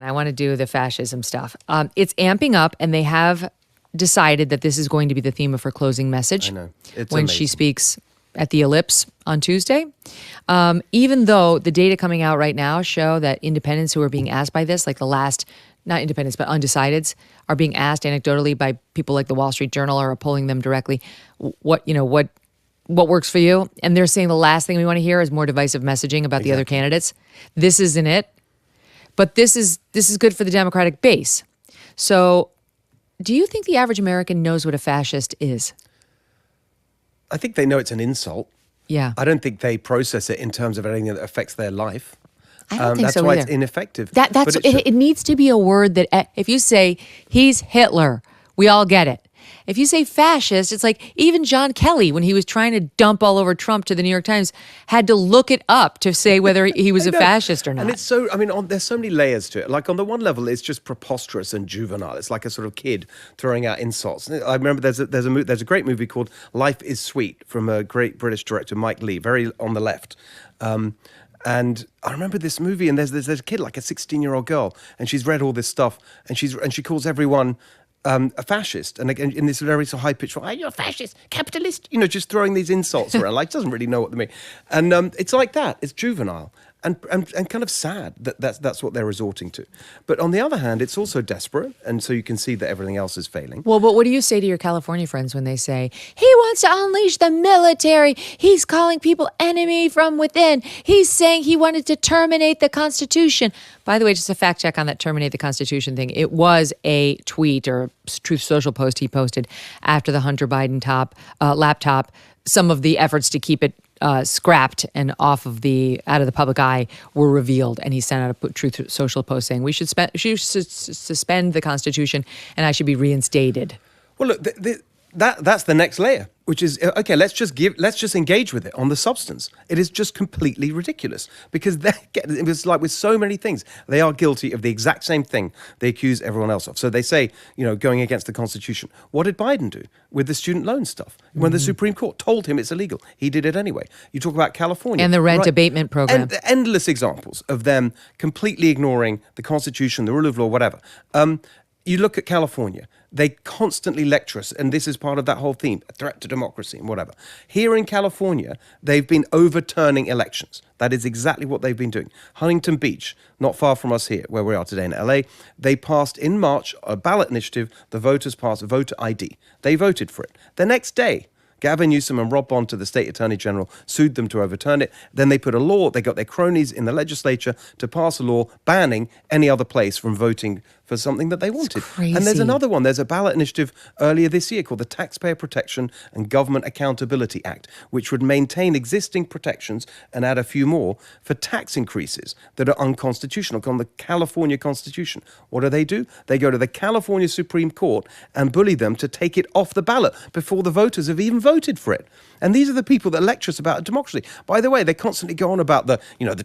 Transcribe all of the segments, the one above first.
I want to do the fascism stuff. It's amping up, and they have decided that this is going to be the theme of her closing message. I know. It's when amazing. she speaks at the Ellipse on Tuesday. Even though the data coming out right now show that independents who are being asked by this, like the last, not independents, but undecideds, are being asked anecdotally by people like the Wall Street Journal or are polling them directly, what works for you? And they're saying the last thing we want to hear is more divisive messaging about the other candidates. This isn't it. But this is good for the Democratic base. So do you think the average American knows what a fascist is? I think they know it's an insult. Yeah. I don't think they process it in terms of anything that affects their life. I don't think that's so why either. it's ineffective. It needs to be a word that if you say he's Hitler, we all get it. If you say fascist, it's like even John Kelly, when he was trying to dump all over Trump to the New York Times, had to look it up to say whether he was a fascist or not. And it's there's so many layers to it. Like on the one level, it's just preposterous and juvenile. It's like a sort of kid throwing out insults. I remember there's a great movie called Life is Sweet from a great British director, Mike Leigh, very on the left. And I remember this movie, and there's a kid, like a 16-year-old girl, and she's read all this stuff, and she calls everyone a fascist, and again in this very sort of high-pitched, "Oh, you're a fascist, capitalist," just throwing these insults around, like doesn't really know what they mean, and it's like that. It's juvenile and kind of sad that's what they're resorting to. But on the other hand, it's also desperate, and so you can see that everything else is failing. Well, but what do you say to your California friends when they say, he wants to unleash the military, he's calling people enemy from within, he's saying he wanted to terminate the Constitution? By the way, just a fact check on that terminate the Constitution thing. It was a tweet or Truth Social post he posted after the Hunter Biden laptop. Some of the efforts to keep it scrapped and out of the public eye were revealed, and he sent out a Truth Social post saying we should suspend the Constitution and I should be reinstated. Well, look, that's the next layer, which is okay. Let's just engage with it on the substance. It is just completely ridiculous because it was like with so many things, they are guilty of the exact same thing they accuse everyone else of. So they say, going against the Constitution. What did Biden do with the student loan stuff? When the Supreme Court told him it's illegal, he did it anyway. You talk about California and the rent abatement program, and endless examples of them completely ignoring the Constitution, the rule of law, whatever. You look at California, they constantly lecture us, and this is part of that whole theme, a threat to democracy and whatever. Here in California, they've been overturning elections. That is exactly what they've been doing. Huntington Beach, not far from us here, where we are today in LA, they passed in March a ballot initiative. The voters passed voter ID. They voted for it. The next day, Gavin Newsom and Rob Bond, to the state attorney general, sued them to overturn it. Then they put a law, they got their cronies in the legislature to pass a law banning any other place from voting for something that they wanted. Crazy. And there's another one. There's a ballot initiative earlier this year called the Taxpayer Protection and Government Accountability Act, which would maintain existing protections and add a few more for tax increases that are unconstitutional on the California Constitution. What do? They go to the California Supreme Court and bully them to take it off the ballot before the voters have even voted for it. And these are the people that lecture us about democracy. By the way, they constantly go on about the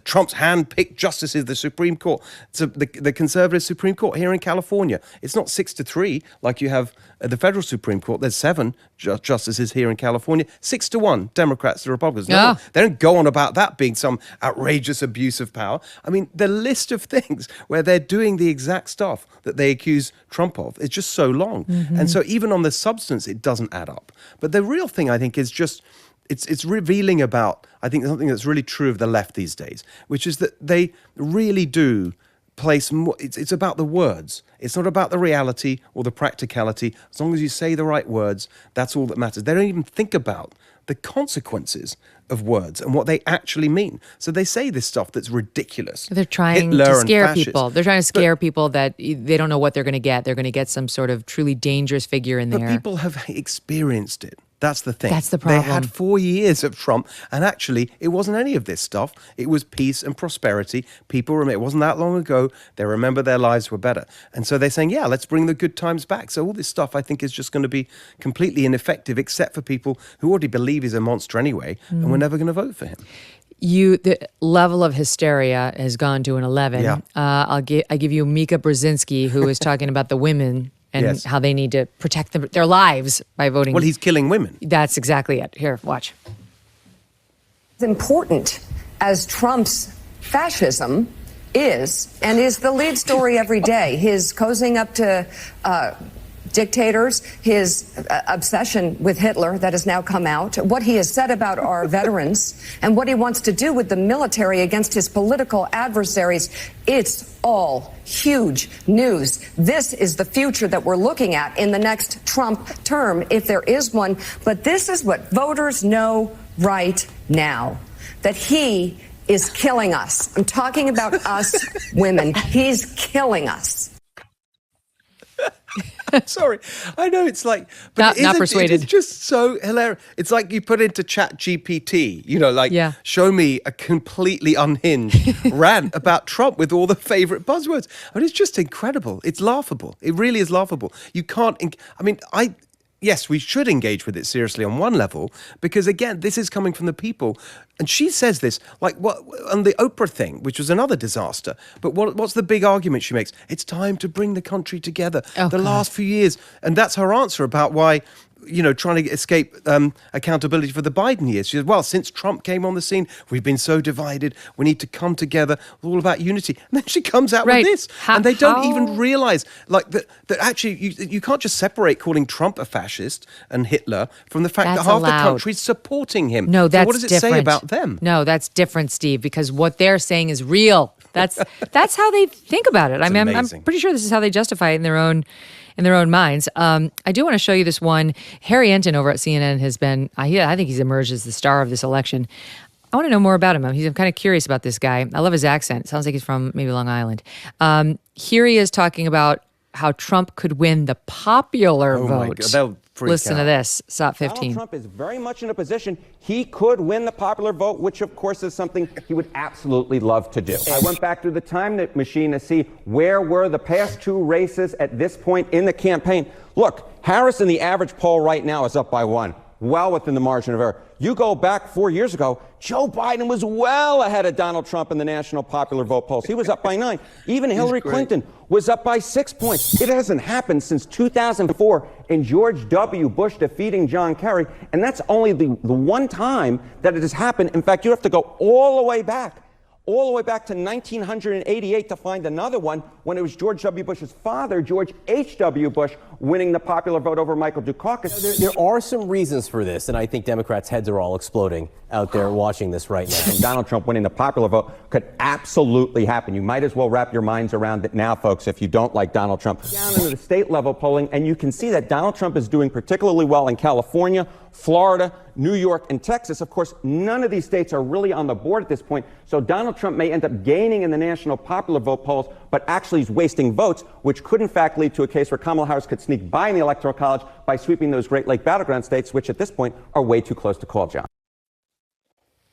Trump's hand-picked justices, the Supreme Court. So the conservative Supreme Court here in California, it's not 6-3 like you have at the federal Supreme Court. There's 7 justices here in California, 6-1 Democrats to Republicans. No, they don't go on about that being some outrageous abuse of power. I mean, the list of things where they're doing the exact stuff that they accuse Trump of is just so long. Mm-hmm. And so even on the substance, it doesn't add up. But the real thing, I think, is just it's revealing about, I think, something that's really true of the left these days, which is that they really do place more. It's about the words. It's not about the reality or the practicality. As long as you say the right words, that's all that matters. They don't even think about the consequences of words and what they actually mean. So they say this stuff that's ridiculous. They're trying to scare people. They're trying to scare people that they don't know what they're going to get. They're going to get some sort of truly dangerous figure in there. But people have experienced it. That's the thing. That's the problem. They had 4 years of Trump, and actually, it wasn't any of this stuff. It was peace and prosperity. People remember, it wasn't that long ago. They remember their lives were better. And so they're saying, yeah, let's bring the good times back. So all this stuff, I think, is just going to be completely ineffective, except for people who already believe he's a monster anyway, and we're never going to vote for him. The level of hysteria has gone to an 11. Yeah. I give you Mika Brzezinski, who is talking about the women and how they need to protect their lives by voting. Well, he's killing women. That's exactly it. Here, watch. It's important as Trump's fascism is, and is the lead story every day, his cozying up to dictators, his obsession with Hitler that has now come out, what he has said about our veterans, and what he wants to do with the military against his political adversaries. It's all huge news. This is the future that we're looking at in the next Trump term, if there is one. But this is what voters know right now, that he is killing us. I'm talking about us women. He's killing us. Sorry, I know it's like, but not persuaded. It's just so hilarious. It's like you put into Chat GPT, show me a completely unhinged rant about Trump with all the favorite buzzwords. I mean, it's just incredible. It's laughable. It really is laughable. You can't. Yes, we should engage with it seriously on one level, because again, this is coming from the people. And she says this, like what on the Oprah thing, which was another disaster. But what's the big argument she makes? It's time to bring the country together. Last few years. And that's her answer about why, trying to escape accountability for the Biden years. She says, well, since Trump came on the scene, we've been so divided. We need to come together. It's all about unity. And then she comes out with this. And they don't even realize that actually you can't just separate calling Trump a fascist and Hitler from the fact that half the country's supporting him. No, that's so what does it say about them? No, that's different, Steve, because what they're saying is real. That's how they think about it. I'm pretty sure this is how they justify it in their own minds. I do want to show you this one. Harry Enton over at CNN has been, I think he's emerged as the star of this election. I want to know more about him. I'm kind of curious about this guy. I love his accent. It sounds like he's from maybe Long Island. Here he is talking about how Trump could win the popular vote. My God, they'll freak Listen out. to this, SOT 15. Donald Trump is very much in a position he could win the popular vote, which of course is something he would absolutely love to do. I went back through the time machine to see where were the past two races at this point in the campaign. Look, Harris in the average poll right now is up by 1, well within the margin of error. You go back 4 years ago, Joe Biden was well ahead of Donald Trump in the national popular vote polls. He was up by 9. Even Hillary Clinton was up by 6 points. It hasn't happened since 2004 in George W. Bush defeating John Kerry. And that's only the one time that it has happened. In fact, you have to go all the way back to 1988 to find another one when it was George W. Bush's father, George H.W. Bush, winning the popular vote over Michael Dukakis. There are some reasons for this, and I think Democrats' heads are all exploding out there watching this right now. And Donald Trump winning the popular vote could absolutely happen. You might as well wrap your minds around it now, folks, if you don't like Donald Trump. Down into the state level polling, and you can see that Donald Trump is doing particularly well in California, Florida, New York, and Texas. Of course, none of these states are really on the board at this point, so Donald Trump may end up gaining in the national popular vote polls, but actually he's wasting votes, which could in fact lead to a case where Kamala Harris could sneak by in the Electoral College by sweeping those Great Lake battleground states, which at this point are way too close to call, John.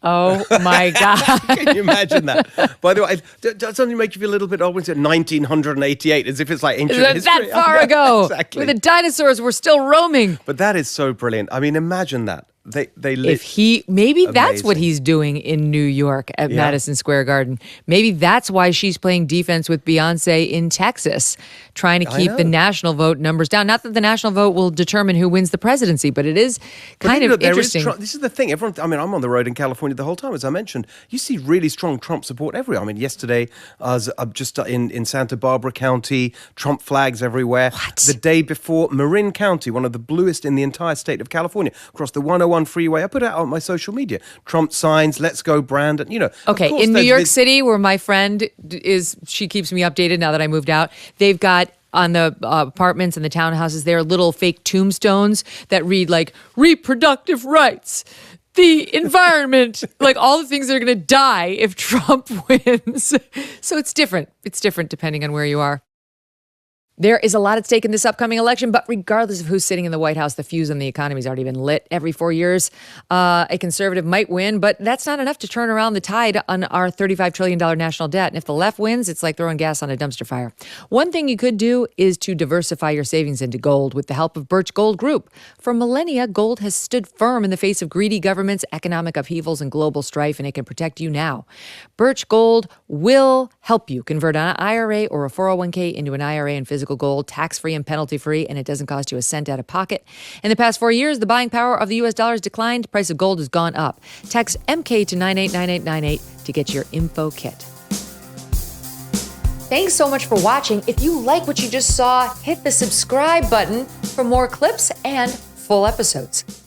Oh my God. Can you imagine that? By the way, does something make you feel a little bit old when it's 1988, as if it's like ancient history? That far ago. Exactly. When the dinosaurs were still roaming. But that is so brilliant. I mean, imagine that. They live. Maybe that's Amazing. what he's doing in New York at Madison Square Garden. Maybe that's why she's playing defense with Beyonce in Texas, trying to keep the national vote numbers down. Not that the national vote will determine who wins the presidency, but it is kind of interesting. This is the thing. I'm on the road in California the whole time, as I mentioned. You see really strong Trump support everywhere. I mean, yesterday I was just in Santa Barbara County, Trump flags everywhere. What? The day before, Marin County, one of the bluest in the entire state of California, across the 101 freeway. I put it out on my social media. Trump signs, let's go Brandon, Okay, in New York City, where my friend is, she keeps me updated now that I moved out, they've got on the apartments and the townhouses there little fake tombstones that read like reproductive rights, the environment, like all the things that are going to die if Trump wins. So it's different. It's different depending on where you are. There is a lot at stake in this upcoming election, but regardless of who's sitting in the White House, the fuse on the economy has already been lit. Every 4 years, a conservative might win, but that's not enough to turn around the tide on our $35 trillion national debt. And if the left wins, it's like throwing gas on a dumpster fire. One thing you could do is to diversify your savings into gold with the help of Birch Gold Group. For millennia, gold has stood firm in the face of greedy governments, economic upheavals, and global strife, and it can protect you now. Birch Gold will help you convert an IRA or a 401k into an IRA in physical gold, tax-free and penalty-free, and it doesn't cost you a cent out of pocket. In the past 4 years, the buying power of the U.S. dollar has declined. Price of gold has gone up. Text MK to 989898 to get your info kit. Thanks so much for watching. If you like what you just saw, hit the subscribe button for more clips and full episodes.